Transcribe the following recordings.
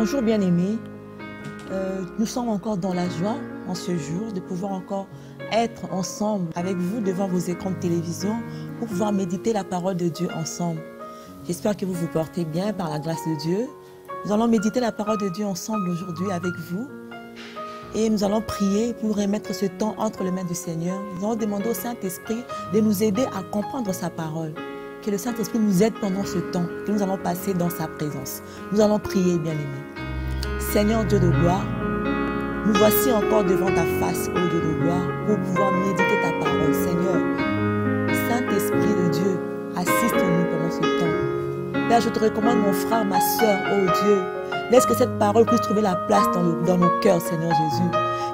Bonjour bien-aimés, nous sommes encore dans la joie en ce jour de pouvoir encore être ensemble avec vous devant vos écrans de télévision pour pouvoir méditer la parole de Dieu ensemble. J'espère que vous vous portez bien par la grâce de Dieu. Nous allons méditer la parole de Dieu ensemble aujourd'hui avec vous et nous allons prier pour remettre ce temps entre les mains du Seigneur. Nous allons demander au Saint-Esprit de nous aider à comprendre sa parole. Que le Saint-Esprit nous aide pendant ce temps que nous allons passer dans sa présence. Nous allons prier, bien-aimés. Seigneur Dieu de gloire, nous voici encore devant ta face, ô Dieu de gloire, pour pouvoir méditer ta parole. Seigneur, Saint-Esprit de Dieu, assiste-nous pendant ce temps. Père, je te recommande mon frère, ma soeur, ô Dieu. Laisse que cette parole puisse trouver la place dans nos cœurs, Seigneur Jésus.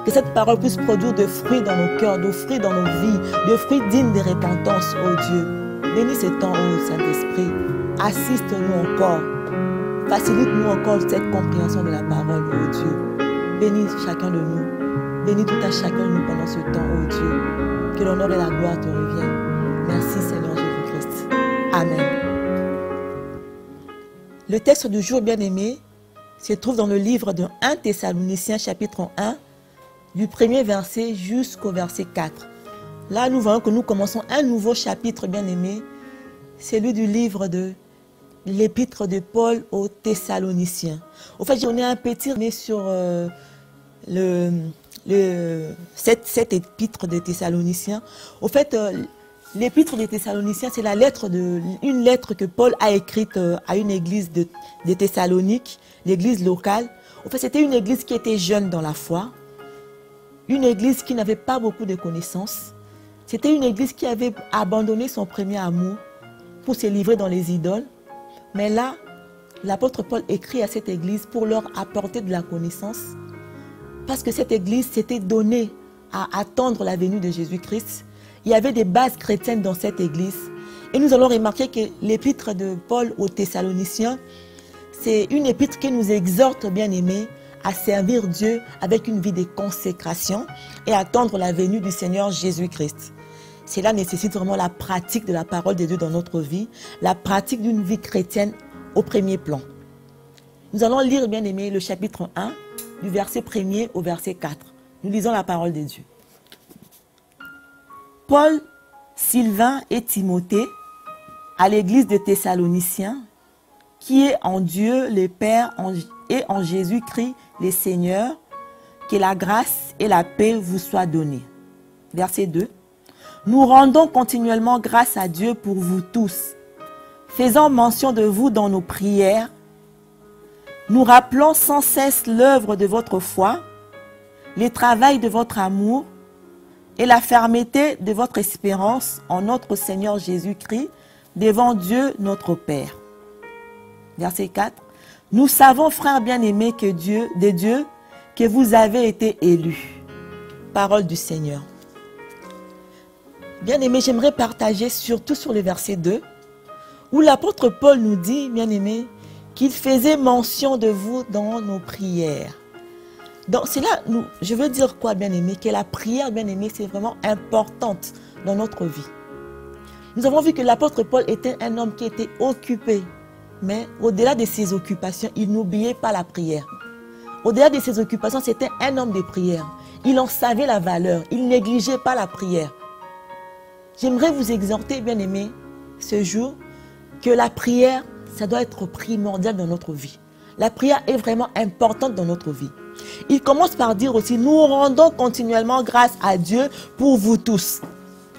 Que cette parole puisse produire de fruits dans nos cœurs, de fruits dans nos vies, de fruits dignes de repentance, ô Dieu. Bénis ce temps, ô Saint-Esprit. Assiste-nous encore. Facilite-nous encore cette compréhension de la parole, ô Dieu. Bénis chacun de nous. Bénis tout à chacun de nous pendant ce temps, ô Dieu. Que l'honneur et la gloire te reviennent. Merci, Seigneur Jésus-Christ. Amen. Le texte du jour, bien-aimé, se trouve dans le livre de 1 Thessaloniciens, chapitre 1, du premier verset jusqu'au verset 4. Là, nous voyons que nous commençons un nouveau chapitre, bien-aimé. C'est celui du livre de l'épître de Paul aux Thessaloniciens. Au fait, j'en ai un petit mais sur cette épître de Thessaloniciens. Au fait, l'épître des Thessaloniciens, c'est une lettre que Paul a écrite à une église de Thessalonique, l'église locale. Au fait, c'était une église qui était jeune dans la foi, une église qui n'avait pas beaucoup de connaissances. C'était une église qui avait abandonné son premier amour pour se livrer dans les idoles. Mais là, l'apôtre Paul écrit à cette église pour leur apporter de la connaissance. Parce que cette église s'était donnée à attendre la venue de Jésus-Christ. Il y avait des bases chrétiennes dans cette église. Et nous allons remarquer que l'épître de Paul aux Thessaloniciens, c'est une épître qui nous exhorte, bien-aimés, à servir Dieu avec une vie de consécration et attendre la venue du Seigneur Jésus-Christ. Cela nécessite vraiment la pratique de la parole de Dieu dans notre vie, la pratique d'une vie chrétienne au premier plan. Nous allons lire, bien aimé, le chapitre 1, du verset 1er au verset 4. Nous lisons la parole de Dieu. Paul, Sylvain et Timothée, à l'église de Thessaloniciens, qui est en Dieu le Père et en Jésus-Christ le Seigneur, que la grâce et la paix vous soient données. Verset 2. Nous rendons continuellement grâce à Dieu pour vous tous, faisant mention de vous dans nos prières. Nous rappelons sans cesse l'œuvre de votre foi, le travail de votre amour et la fermeté de votre espérance en notre Seigneur Jésus-Christ devant Dieu notre Père. Verset 4. Nous savons, frères bien-aimés, de Dieu, que vous avez été élus. Parole du Seigneur. Bien-aimés, j'aimerais partager surtout sur le verset 2, où l'apôtre Paul nous dit, bien-aimés, qu'il faisait mention de vous dans nos prières. Donc, c'est là, je veux dire quoi, bien-aimés? Que la prière, bien-aimés, c'est vraiment importante dans notre vie. Nous avons vu que l'apôtre Paul était un homme qui était occupé, mais au-delà de ses occupations, il n'oubliait pas la prière. Au-delà de ses occupations, c'était un homme de prière. Il en savait la valeur, il ne négligeait pas la prière. J'aimerais vous exhorter, bien-aimés, ce jour, que la prière, ça doit être primordial dans notre vie. La prière est vraiment importante dans notre vie. Il commence par dire aussi, nous rendons continuellement grâce à Dieu pour vous tous.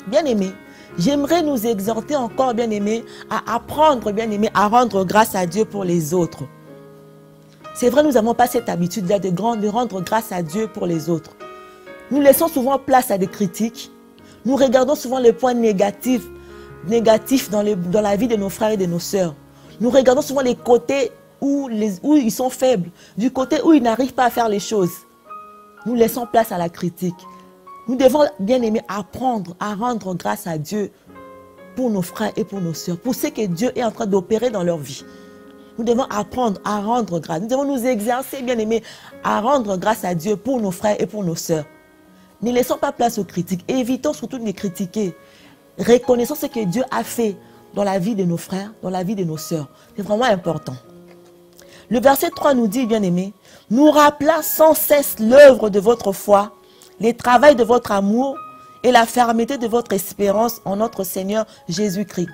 Bien-aimés, j'aimerais nous exhorter encore, bien-aimés, à apprendre, bien-aimés, à rendre grâce à Dieu pour les autres. C'est vrai, nous n'avons pas cette habitude-là de rendre grâce à Dieu pour les autres. Nous laissons souvent place à des critiques. Nous regardons souvent les points négatifs dans la vie de nos frères et de nos sœurs. Nous regardons souvent les côtés où ils sont faibles, du côté où ils n'arrivent pas à faire les choses. Nous laissons place à la critique. Nous devons, bien aimer, apprendre à rendre grâce à Dieu pour nos frères et pour nos sœurs, pour ce que Dieu est en train d'opérer dans leur vie. Nous devons apprendre à rendre grâce. Nous devons nous exercer, bien aimés, à rendre grâce à Dieu pour nos frères et pour nos sœurs. Ne laissons pas place aux critiques. Évitons surtout de les critiquer. Reconnaissons ce que Dieu a fait dans la vie de nos frères, dans la vie de nos sœurs. C'est vraiment important. Le verset 3 nous dit, bien-aimés, nous rappela sans cesse l'œuvre de votre foi, les travaux de votre amour et la fermeté de votre espérance en notre Seigneur Jésus-Christ.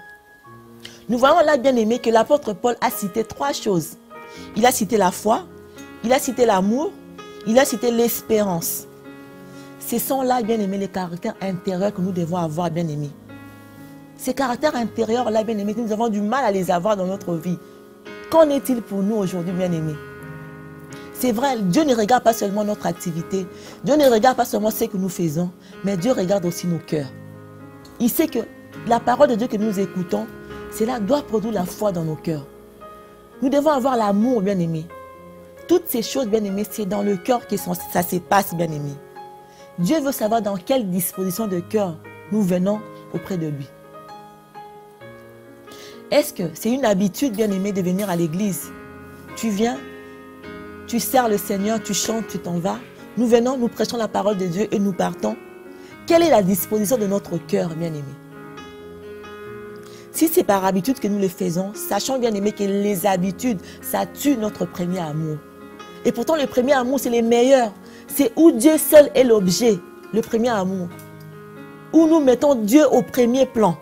Nous voyons là, bien-aimés, que l'apôtre Paul a cité 3 choses. Il a cité la foi, il a cité l'amour, il a cité l'espérance. Ce sont là, bien-aimés, les caractères intérieurs que nous devons avoir, bien-aimés. Ces caractères intérieurs-là, bien-aimés, nous avons du mal à les avoir dans notre vie. Qu'en est-il pour nous aujourd'hui, bien-aimés? C'est vrai, Dieu ne regarde pas seulement notre activité, Dieu ne regarde pas seulement ce que nous faisons, mais Dieu regarde aussi nos cœurs. Il sait que la parole de Dieu que nous écoutons, cela doit produire la foi dans nos cœurs. Nous devons avoir l'amour, bien-aimés. Toutes ces choses, bien-aimés, c'est dans le cœur que ça se passe, bien-aimés. Dieu veut savoir dans quelle disposition de cœur nous venons auprès de lui. Est-ce que c'est une habitude, bien-aimé, de venir à l'église? Tu viens, tu sers le Seigneur, tu chantes, tu t'en vas. Nous venons, nous prêchons la parole de Dieu et nous partons. Quelle est la disposition de notre cœur, bien-aimé? Si c'est par habitude que nous le faisons, sachons, bien-aimé, que les habitudes, ça tue notre premier amour. Et pourtant, le premier amour, c'est le meilleur. C'est où Dieu seul est l'objet, le premier amour. Où nous mettons Dieu au premier plan.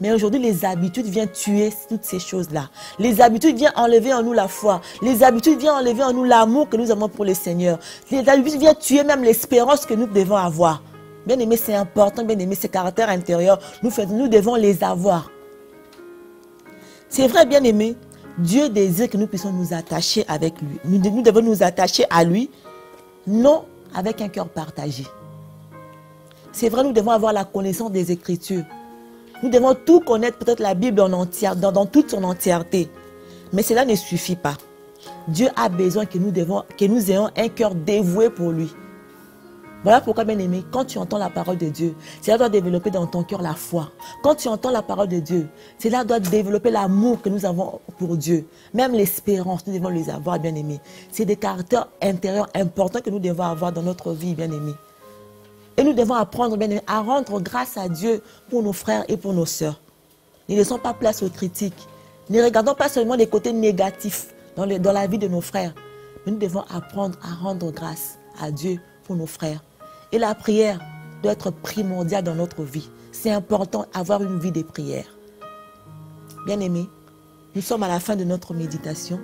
Mais aujourd'hui, les habitudes viennent tuer toutes ces choses-là. Les habitudes viennent enlever en nous la foi. Les habitudes viennent enlever en nous l'amour que nous avons pour le Seigneur. Les habitudes viennent tuer même l'espérance que nous devons avoir. Bien aimé, c'est important, bien aimé, ces caractères intérieurs, nous devons les avoir. C'est vrai, bien aimé, Dieu désire que nous puissions nous attacher avec lui. Nous devons nous attacher à lui, non avec un cœur partagé. C'est vrai, nous devons avoir la connaissance des Écritures. Nous devons tout connaître, peut-être la Bible en entière, dans toute son entièreté. Mais cela ne suffit pas. Dieu a besoin que nous ayons un cœur dévoué pour lui. Voilà pourquoi, bien aimé, quand tu entends la parole de Dieu, cela doit développer dans ton cœur la foi. Quand tu entends la parole de Dieu, cela doit développer l'amour que nous avons pour Dieu. Même l'espérance, nous devons les avoir, bien aimé. C'est des caractères intérieurs importants que nous devons avoir dans notre vie, bien aimé. Et nous devons apprendre, bien aimé, à rendre grâce à Dieu pour nos frères et pour nos sœurs. Ne laissons pas place aux critiques. Ne regardons pas seulement les côtés négatifs dans la vie de nos frères. Mais nous devons apprendre à rendre grâce à Dieu pour nos frères. Et la prière doit être primordiale dans notre vie. C'est important d'avoir une vie de prière. Bien aimé, nous sommes à la fin de notre méditation.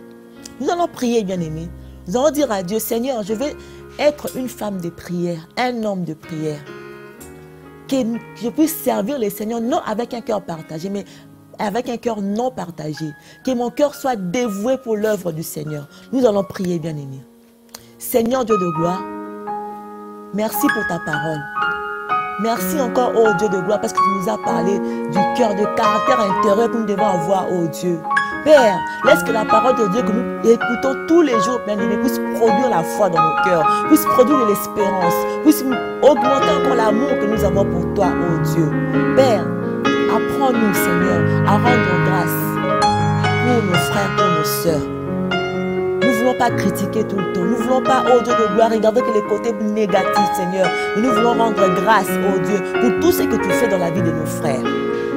Nous allons prier, bien aimé. Nous allons dire à Dieu, Seigneur, je veux être une femme de prière, un homme de prière. Que je puisse servir le Seigneur, non avec un cœur partagé, mais avec un cœur non partagé. Que mon cœur soit dévoué pour l'œuvre du Seigneur. Nous allons prier, bien aimé. Seigneur Dieu de gloire, merci pour ta parole. Merci encore, ô Dieu de gloire, parce que tu nous as parlé du cœur, du caractère intérieur que nous devons avoir, ô Dieu. Père, laisse que la parole de Dieu que nous écoutons tous les jours, bien aimé, puisse produire la foi dans nos cœurs, puisse produire de l'espérance, puisse augmenter encore l'amour que nous avons pour toi, ô Dieu. Père, apprends-nous, Seigneur, à rendre grâce pour nos frères, pour nos sœurs. Nous ne voulons pas critiquer tout le temps. Nous ne voulons pas, oh Dieu de gloire, regarder que les côtés négatifs, Seigneur. Mais nous voulons rendre grâce, oh Dieu, pour tout ce que tu fais dans la vie de nos frères.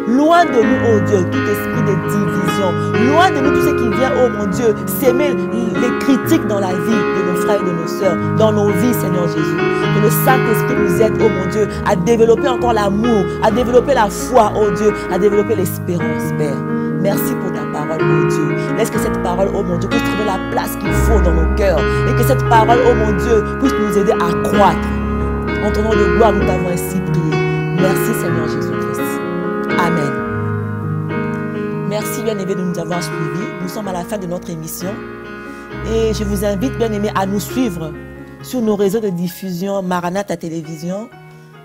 Loin de nous, oh Dieu, tout esprit de division. Loin de nous, tout ce qui vient, oh mon Dieu, s'aimer les critiques dans la vie de nos frères et de nos sœurs, dans nos vies, Seigneur Jésus. Que le Saint-Esprit nous aide, oh mon Dieu, à développer encore l'amour, à développer la foi, oh Dieu, à développer l'espérance, Père. Merci pour ta parole, oh Dieu. Laisse que cette parole, oh mon Dieu, puisse trouver la place qu'il faut dans nos cœurs. Et que cette parole, oh mon Dieu, puisse nous aider à croître. En ton nom de gloire, nous t'avons ainsi prié. Merci, Seigneur Jésus-Christ. Amen. Merci, bien-aimés, de nous avoir suivis. Nous sommes à la fin de notre émission. Et je vous invite, bien-aimés, à nous suivre sur nos réseaux de diffusion Maranatha Télévision,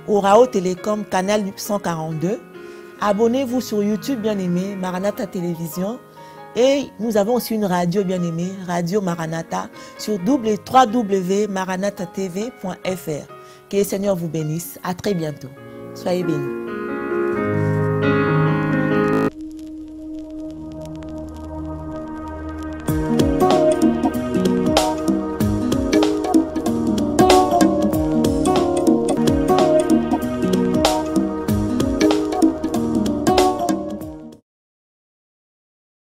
Orao Télécom, canal 142. Abonnez-vous sur YouTube, bien-aimé, Maranatha Télévision. Et nous avons aussi une radio, bien-aimée, Radio Maranatha, sur www.maranathatv.fr. Que le Seigneur vous bénisse. À très bientôt. Soyez bénis.